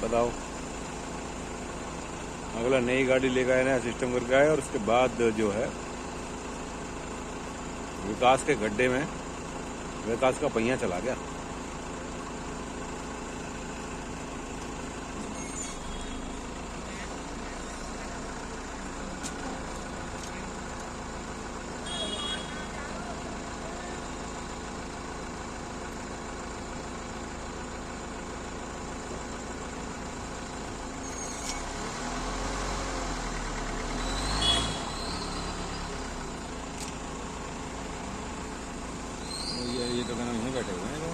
बताओ। अगला नई गाड़ी लेकर आए, नया सिस्टम करके आए, और उसके बाद जो है विकास के गड्ढे में विकास का पहिया चला गया। ये तो कहना यहीं बैठे हुए हैं लोग।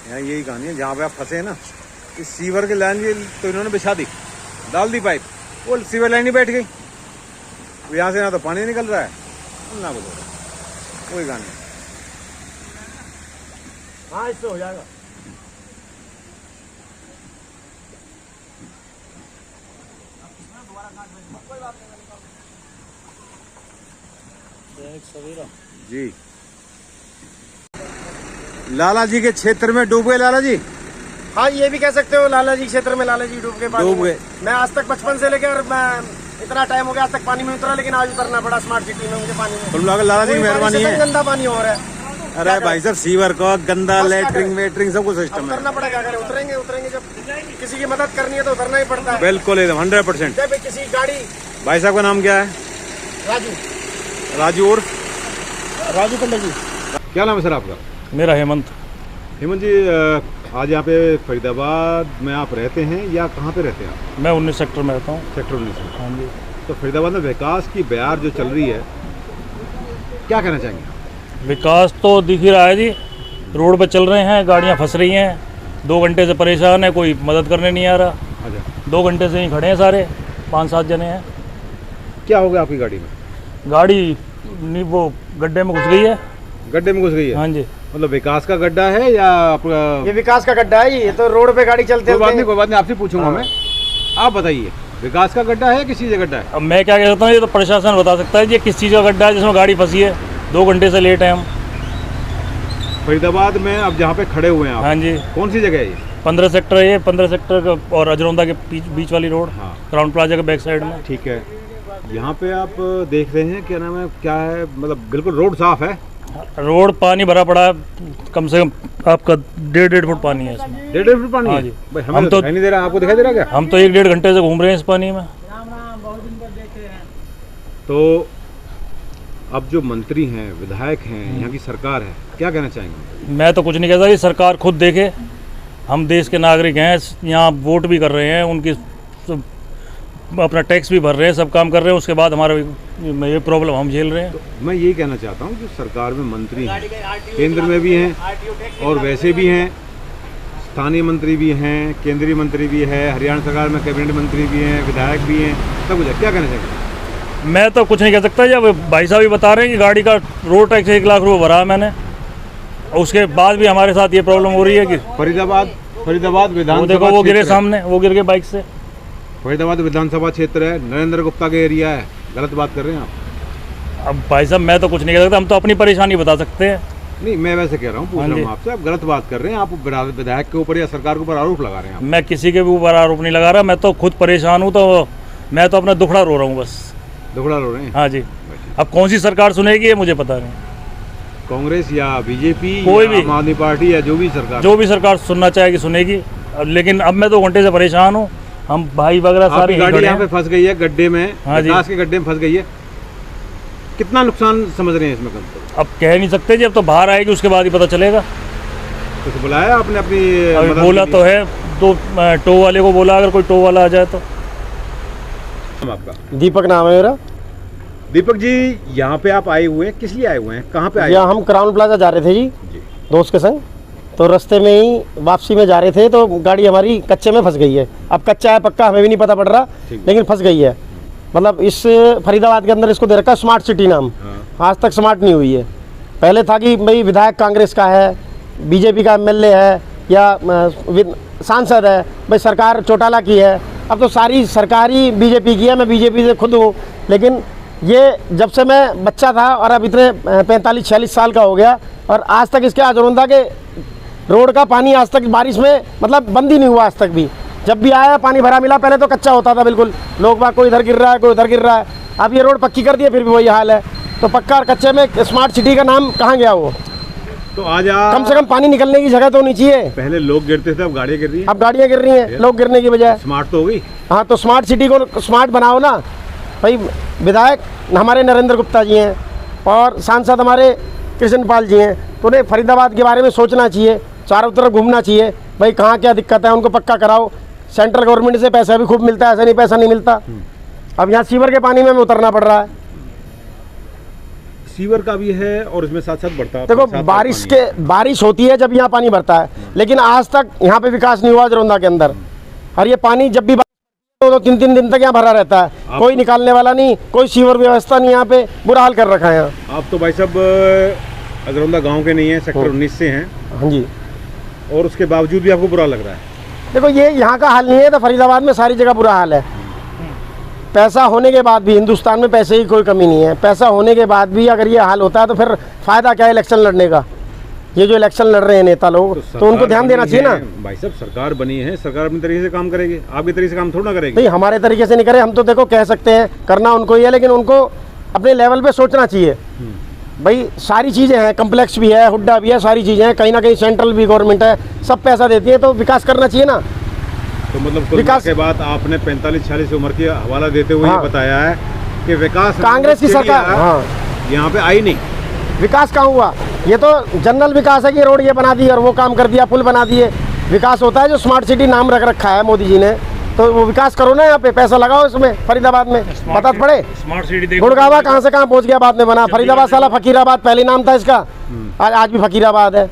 यहाँ यही कहानी है, जहाँ पे आप फंसे हैं ना, इस सीवर की लाइन ये तो इन्होंने बिछा दी, डाल दी पाइप, वो सीवर लाइन ही बैठ गई। यहाँ से ना तो पानी निकल रहा है ना कुछ हो रहा है, वही कहानी। हाँ, इससे हो जाएगा। जी, लाला जी के क्षेत्र में डूब गए लाला जी। हाँ, ये भी कह सकते हो, लाला जी क्षेत्र में लाला जी डूब गए। मैं आज तक बचपन से लेकर इतना टाइम हो गया, आज तक पानी में उतरा, लेकिन आज उतरना पड़ा स्मार्ट सिटी में मुझे पानी में। तो लाला जी की मेहरबानी है। गंदा पानी हो रहा है। अरे भाई साहब, सीवर का गंदा लेटरिंग वेटरिंग सब कुछ सिस्टम है। उतरना पड़ा, क्या करें, उतरेंगे जब किसी की मदद करनी है तो उतरना ही पड़ता है। बिल्कुल एकदम 100%। जब किसी गाड़ी। भाई साहब का नाम क्या है? राजू और राजू पंडित जी। क्या नाम है सर आपका? मेरा हेमंत जी। आज यहाँ पे फरीदाबाद में आप रहते हैं या कहाँ पे रहते हैं आप? मैं 19 सेक्टर में रहता हूँ। सेक्टर 19 में। हाँ जी। तो फरीदाबाद में विकास की बयार जो चल रही है, क्या कहना चाहेंगे? विकास तो दिख ही रहा है जी, रोड पे चल रहे हैं, गाड़ियाँ फंस रही हैं, 2 घंटे से परेशान है, कोई मदद करने नहीं आ रहा। अच्छा, 2 घंटे से ही खड़े हैं सारे, 5-7 जने हैं। क्या हो गया आपकी गाड़ी में? गाड़ी वो गड्ढे में घुस गई है। गड्ढे में घुस गई है? हाँ जी। मतलब विकास का गड्ढा है या आपका? ये विकास का गड्ढा है, ये तो रोड पे गाड़ी चलते। कोई बात नहीं, आपसे पूछूंगा मैं। आप बताइए, विकास का गड्ढा है, किस चीज़ का गड्ढा है? अब मैं क्या कह सकता हूँ, ये तो प्रशासन बता सकता है ये किस चीज़ का गड्ढा है जिसमें गाड़ी फंसी है। 2 घंटे से लेट है हम फरीदाबाद में। अब जहाँ पे खड़े हुए हैं आप, हाँ जी, कौन सी जगह है ये? 15 सेक्टर है ये, 15 सेक्टर और अजरौंदा के बीच वाली रोड। हाँ, क्राउन प्लाजा के बैक साइड में। ठीक है। यहाँ पे आप देख रहे हैं, क्या नाम है, क्या है, मतलब बिल्कुल रोड साफ है? रोड पानी भरा पड़ा है, कम से कम आपका 1.5 फुट पानी है इसमें। 1.5 फुट पानी? हाँ है जी। भाई, हमें तो दिखाई नहीं दे रहा। आपको दिखाई दे रहा क्या? हम तो 1-1.5 घंटे से घूम रहे हैं इस पानी में। तो अब जो मंत्री हैं, विधायक हैं, यहाँ की सरकार है, क्या कहना चाहेंगे? मैं तो कुछ नहीं कहता, ये सरकार खुद देखे। हम देश के नागरिक हैं, यहाँ वोट भी कर रहे हैं, उनकी अपना टैक्स भी भर रहे हैं, सब काम कर रहे हैं, उसके बाद हमारा ये प्रॉब्लम हम झेल रहे हैं। तो मैं यही कहना चाहता हूँ, जो सरकार में मंत्री हैं, केंद्र में भी हैं और वैसे भी हैं, स्थानीय मंत्री भी हैं, केंद्रीय मंत्री भी है, हरियाणा सरकार में कैबिनेट मंत्री भी हैं, विधायक भी हैं, सब कुछ है। क्या कहना चाहेंगे? मैं तो कुछ नहीं कह सकता। जब भाई साहब भी बता रहे हैं कि गाड़ी का रोड टैक्स 1 लाख रुपये भरा है मैंने, और उसके बाद भी हमारे साथ ये प्रॉब्लम हो रही है कि फरीदाबाद विधानसभा, देखो वो गिरे सामने, वो गिर गए बाइक से। फरीदाबाद विधानसभा क्षेत्र है, नरेंद्र गुप्ता का एरिया है। गलत बात कर रहे हैं आप। अब भाई साहब मैं तो कुछ नहीं कह सकता, हम तो अपनी परेशानी बता सकते हैं। नहीं, मैं वैसे कह रहा हूँ, पूछ रहा हूँ आपसे। आप गलत बात कर रहे हैं, आप विधायक के ऊपर या सरकार के ऊपर आरोप लगा रहे हैं। मैं किसी के भी ऊपर आरोप नहीं लगा रहा, मैं तो खुद परेशान हूँ, तो मैं तो अपना दुखड़ा रो रहा हूँ बस। दुखड़ा रो रहे हैं? हाँ जी। अब कौन सी सरकार सुनेगी ये मुझे पता नहीं। कांग्रेस या बीजेपी, कोई भी, आम आदमी पार्टी या जो भी सरकार सुनना चाहेगी सुनेगी। लेकिन अब मैं 2 घंटे से परेशान हूँ, हम भाई वगैरह सारी गाड़ी यहाँ पे फंस गई है गड्ढे में। हाँ जी, विकास के गड्ढे में फंस गई है। कितना नुकसान समझ रहे हैं इसमें? अब कह नहीं सकते जी, अब तो बाहर आएगी उसके बाद ही पता चलेगा। तो बुलाया आपने अपनी? बोला तो है, तो टो वाले को बोला अगर कोई टो वाला आ जाए तो। आपका? दीपक नाम है मेरा। दीपक जी, यहाँ पे आप आए हुए हैं, किस लिए आए हुए हैं, कहाँ पे आए? यहाँ हम क्राउन प्लाजा जा रहे थे जी, दोस्त के संग। तो रास्ते में ही वापसी में जा रहे थे तो गाड़ी हमारी कच्चे में फंस गई है। अब कच्चा है पक्का हमें भी नहीं पता पड़ रहा, लेकिन फंस गई है। मतलब इस फरीदाबाद के अंदर इसको दे रखा है स्मार्ट सिटी नाम। आज तक स्मार्ट नहीं हुई है। पहले था कि भाई विधायक कांग्रेस का है, बीजेपी का एमएलए है या सांसद है, भाई सरकार चौटाला की है, अब तो सारी सरकारी बीजेपी की है, मैं बीजेपी से खुद हूँ, लेकिन ये जब से मैं बच्चा था और अब इतने 45-46 साल का हो गया और आज तक इसके आजरोंदा के रोड का पानी आज तक बारिश में मतलब बंद ही नहीं हुआ। आज तक भी जब भी आया पानी भरा मिला, पहले तो कच्चा होता था बिल्कुल, लोग बाग कोई इधर गिर रहा है कोई उधर गिर रहा है। अब ये रोड पक्की कर दी है, फिर भी वही हाल है। तो पक्का और कच्चे में स्मार्ट सिटी का नाम कहाँ गया वो? तो आज कम से कम पानी निकलने की जगह तो होनी चाहिए। पहले लोग गिरते थे, अब गाड़ियाँ गिर रही हैं। अब गाड़ियाँ गिर रही हैं लोग गिरने की बजाय। स्मार्ट तो हो गई। हाँ, तो स्मार्ट सिटी को स्मार्ट बनाओ ना भाई। विधायक हमारे नरेंद्र गुप्ता जी हैं और सांसद हमारे कृष्ण पाल जी हैं, तो उन्हें फरीदाबाद के बारे में सोचना चाहिए, चारों तरफ घूमना चाहिए भाई, कहाँ क्या दिक्कत है उनको पक्का कराओ। सेंट्रल गवर्नमेंट से पैसा भी खूब मिलता है, ऐसा नहीं पैसा नहीं मिलता। अब यहाँ सीवर के पानी में हमें उतरना पड़ रहा है। सीवर का भी है और इसमें साथ साथ बढ़ता देखो बारिश होती है जब यहाँ पानी भरता है, लेकिन आज तक यहाँ पे विकास नहीं हुआ अजरौंदा के अंदर। और ये पानी जब भी तो 3-3 दिन तक यहाँ भरा रहता है, कोई निकालने वाला नहीं, कोई सीवर व्यवस्था नहीं, यहाँ पे बुरा हाल कर रखा है यहाँ। आप तो भाई साहब अजरौंदा गांव के नहीं हैं, सेक्टर 19 से हैं। हाँ जी। और उसके बावजूद भी आपको बुरा लग रहा है? देखो ये यहाँ का हाल नहीं है, तो फरीदाबाद में सारी जगह बुरा हाल है। पैसा होने के बाद भी, हिंदुस्तान में पैसे की कोई कमी नहीं है, पैसा होने के बाद भी अगर ये हाल होता है तो फिर फ़ायदा क्या है इलेक्शन लड़ने का? ये जो इलेक्शन लड़ रहे हैं नेता लोग, तो उनको ध्यान देना चाहिए ना भाई साहब। सरकार बनी है, सरकार अपने तरीके से काम करेगी, आपके तरीके से काम थोड़ा ना करेगी। नहीं, हमारे तरीके से नहीं करे, हम तो देखो कह सकते हैं करना उनको ही है, लेकिन उनको अपने लेवल पे सोचना चाहिए भाई। सारी चीज़ें हैं, कम्प्लेक्स भी है, हुड्डा भी है, सारी चीज़ें हैं, कहीं ना कहीं सेंट्रल भी गवर्नमेंट है, सब पैसा देती है, तो विकास करना चाहिए ना। तो मतलब विकास के बाद आपने 45-46 उम्र की हवाला देते हुए ये बताया है कि विकास कांग्रेस की सरकार यहाँ पे आई नहीं। विकास कहाँ हुआ? ये तो जनरल विकास है कि रोड ये बना दी और वो काम कर दिया, पुल बना दिए। विकास होता है जो स्मार्ट सिटी नाम रख रखा है मोदी जी ने, तो वो विकास करो ना, यहाँ पे पैसा लगाओ इसमें। फरीदाबाद में बता पड़े, स्मार्ट सिटी गुड़गावा कहाँ से कहाँ पहुँच गया, बाद में बना। फरीदाबाद साला फकीराबाद पहले नाम था इसका, आज भी फकीराबाद है।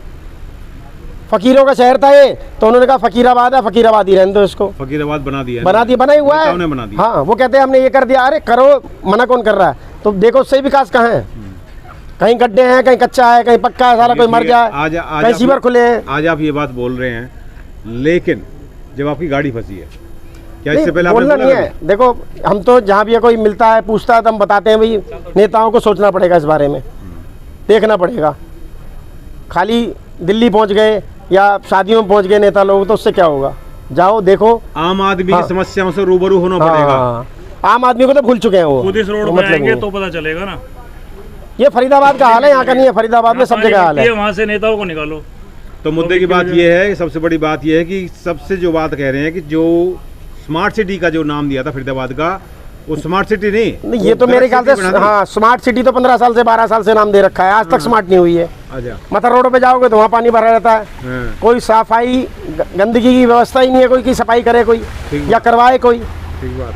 फकीरों का शहर था ये, तो उन्होंने कहा फकीराबाद है, फकीराबाद ही रहने दो इसको। फकीराबाद बना दिया, बना ही हुआ है। बना दिया। हाँ, वो कहते हैं हमने ये कर दिया, अरे करो, मना कौन कर रहा है? तो देखो सही विकास कहाँ है? कहीं गड्ढे हैं, कहीं कच्चा है, कहीं पक्का है, सारा कोई मर जाए, कहीं सीवर खुले हैं। आज आप ये बात बोल रहे हैं, लेकिन जब आपकी गाड़ी फंसी है, क्या इससे पहले आपने बोलना नहीं है? देखो हम तो जहाँ भी कोई मिलता है पूछता है तो हम बताते हैं भाई, नेताओं को सोचना पड़ेगा इस बारे में, देखना पड़ेगा। खाली दिल्ली पहुँच गए या शादियों में पहुँच गए नेता लोग, तो उससे क्या होगा? जाओ देखो, आम आदमी की समस्याओं से रूबरू होना पड़ेगा। आम आदमी को तो भूल चुके हैं वो। खुद इस रोड पे आएंगे तो पता चलेगा ना। ये फरीदाबाद का हाल है, यहाँ का नहीं है। फरीदाबाद में सब जगह हाल है। वहाँ से नेताओं को निकालो। तो मुद्दे की बात ये है, सबसे बड़ी बात ये है कि सबसे जो बात कह रहे हैं कि जो स्मार्ट सिटी का जो नाम दिया था फरीदाबाद का, वो स्मार्ट सिटी नहीं, ये तो मेरे ख्याल से हाँ, स्मार्ट सिटी तो 15 साल से 12 साल से नाम दे रखा है, आज तक स्मार्ट नहीं हुई है। मतलब रोड पे जाओगे तो वहाँ पानी भरा रहता है, कोई सफाई गंदगी की व्यवस्था ही नहीं है, कोई की सफाई करे कोई या करवाए कोई। ठीक बात,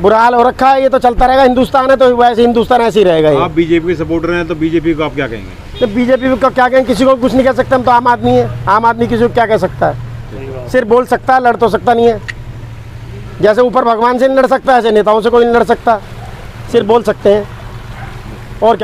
बुरा हाल हो रखा है। ये तो चलता रहेगा, हिंदुस्तान है तो वैसे हिंदुस्तान ऐसे ही रहेगा। आप बीजेपी के सपोर्टर हैं तो बीजेपी को आप क्या कहेंगे? तो बीजेपी को क्या कहेंगे? किसी को कुछ नहीं कह सकते, हम तो आम आदमी है। आम आदमी किसी को क्या कह सकता है? सिर्फ बोल सकता है, लड़ तो सकता नहीं है। जैसे ऊपर भगवान से नहीं लड़ सकता, ऐसे नेताओं से कोई नहीं लड़ सकता, सिर्फ बोल सकते हैं और क्या।